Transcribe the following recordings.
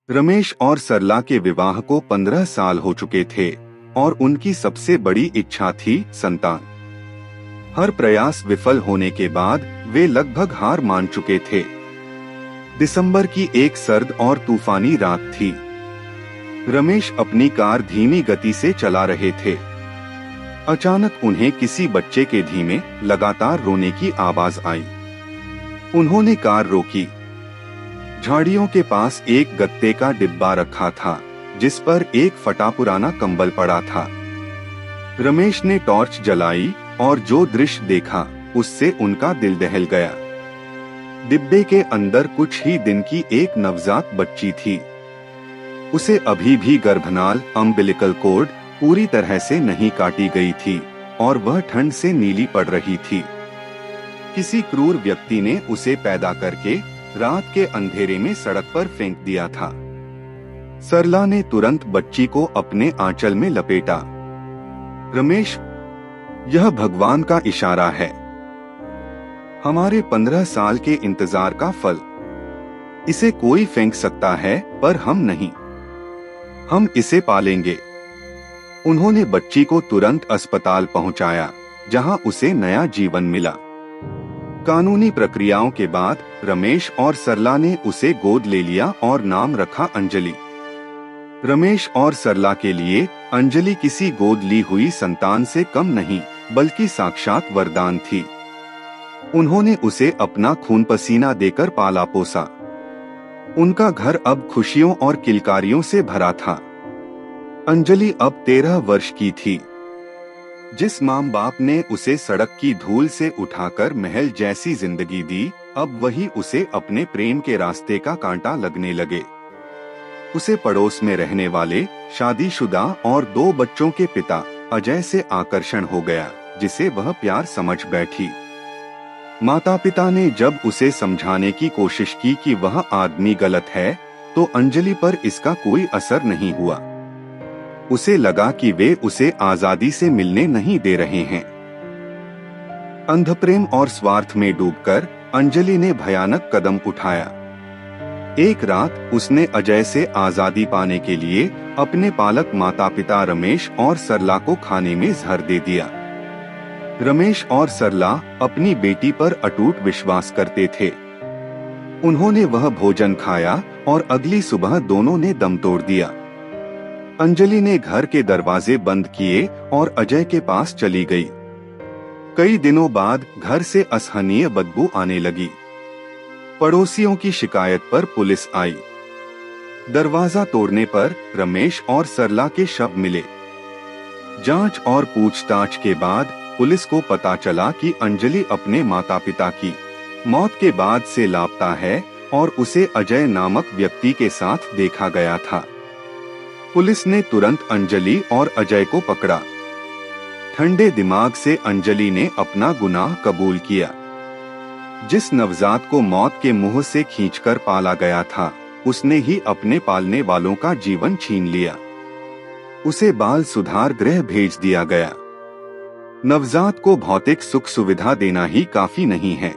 रमेश और सरला के विवाह को 15 साल हो चुके थे और उनकी सबसे बड़ी इच्छा थी संतान। हर प्रयास विफल होने के बाद वे लगभग हार मान चुके थे। दिसंबर की एक सर्द और तूफानी रात थी। रमेश अपनी कार धीमी गति से चला रहे थे। अचानक उन्हें किसी बच्चे के धीमे लगातार रोने की आवाज आई। उन्होंने कार रोकी। झाड़ियों के पास एक गत्ते का डिब्बा रखा था जिस पर एक फटा पुराना कंबल पड़ा था। रमेश ने टॉर्च जलाई और जो दृश्य देखा उससे उनका दिल दहल गया। डिब्बे के अंदर कुछ ही दिन की एक नवजात बच्ची थी। उसे अभी भी गर्भनाल अम्बिलिकल कोर्ड पूरी तरह से नहीं काटी गई थी और वह ठंड से नीली पड़ रही थी। किसी क्रूर व्यक्ति ने उसे पैदा करके रात के अंधेरे में सड़क पर फेंक दिया था। सरला ने तुरंत बच्ची को अपने आंचल में लपेटा। रमेश, यह भगवान का इशारा है, हमारे 15 साल के इंतजार का फल। इसे कोई फेंक सकता है पर हम नहीं। हम इसे पालेंगे। उन्होंने बच्ची को तुरंत अस्पताल पहुंचाया जहां उसे नया जीवन मिला। कानूनी प्रक्रियाओं के बाद रमेश और सरला ने उसे गोद ले लिया और नाम रखा अंजलि। रमेश और सरला के लिए अंजलि किसी गोद ली हुई संतान से कम नहीं बल्कि साक्षात वरदान थी। उन्होंने उसे अपना खून पसीना देकर पाला पोसा। उनका घर अब खुशियों और किलकारियों से भरा था। अंजलि अब 13 वर्ष की थी। जिस माँ बाप ने उसे सड़क की धूल से उठाकर महल जैसी जिंदगी दी, अब वही उसे अपने प्रेम के रास्ते का कांटा लगने लगे। उसे पड़ोस में रहने वाले शादीशुदा और 2 बच्चों के पिता अजय से आकर्षण हो गया जिसे वह प्यार समझ बैठी। माता पिता ने जब उसे समझाने की कोशिश की कि वह आदमी गलत है तो अंजलि पर इसका कोई असर नहीं हुआ। उसे लगा कि वे उसे आजादी से मिलने नहीं दे रहे हैं। अंधप्रेम और स्वार्थ में डूबकर अंजलि ने भयानक कदम उठाया। एक रात उसने अजय से आजादी पाने के लिए अपने पालक माता पिता रमेश और सरला को खाने में जहर दे दिया। रमेश और सरला अपनी बेटी पर अटूट विश्वास करते थे। उन्होंने वह भोजन खाया और अगली सुबह दोनों ने दम तोड़ दिया। अंजलि ने घर के दरवाजे बंद किए और अजय के पास चली गई। कई दिनों बाद घर से असहनीय बदबू आने लगी। पड़ोसियों की शिकायत पर पुलिस आई। दरवाजा तोड़ने पर रमेश और सरला के शव मिले। जांच और पूछताछ के बाद पुलिस को पता चला कि अंजलि अपने माता पिता की मौत के बाद से लापता है और उसे अजय नामक व्यक्ति के साथ देखा गया था। पुलिस ने तुरंत अंजलि और अजय को पकड़ा। ठंडे दिमाग से अंजलि ने अपना गुनाह कबूल किया। जिस नवजात को मौत के मुंह से खींचकर पाला गया था, उसने ही अपने पालने वालों का जीवन छीन लिया। उसे बाल सुधार गृह भेज दिया गया। नवजात को भौतिक सुख सुविधा देना ही काफी नहीं है।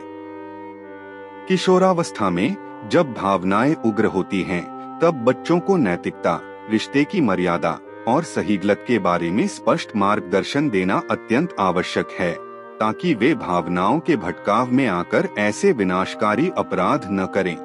किशोरावस्था में जब भावनाएं उग्र होती हैं, तब बच्चों को नैतिकता, रिश्ते की मर्यादा और सही गलत के बारे में स्पष्ट मार्गदर्शन देना अत्यंत आवश्यक है, ताकि वे भावनाओं के भटकाव में आकर ऐसे विनाशकारी अपराध न करें।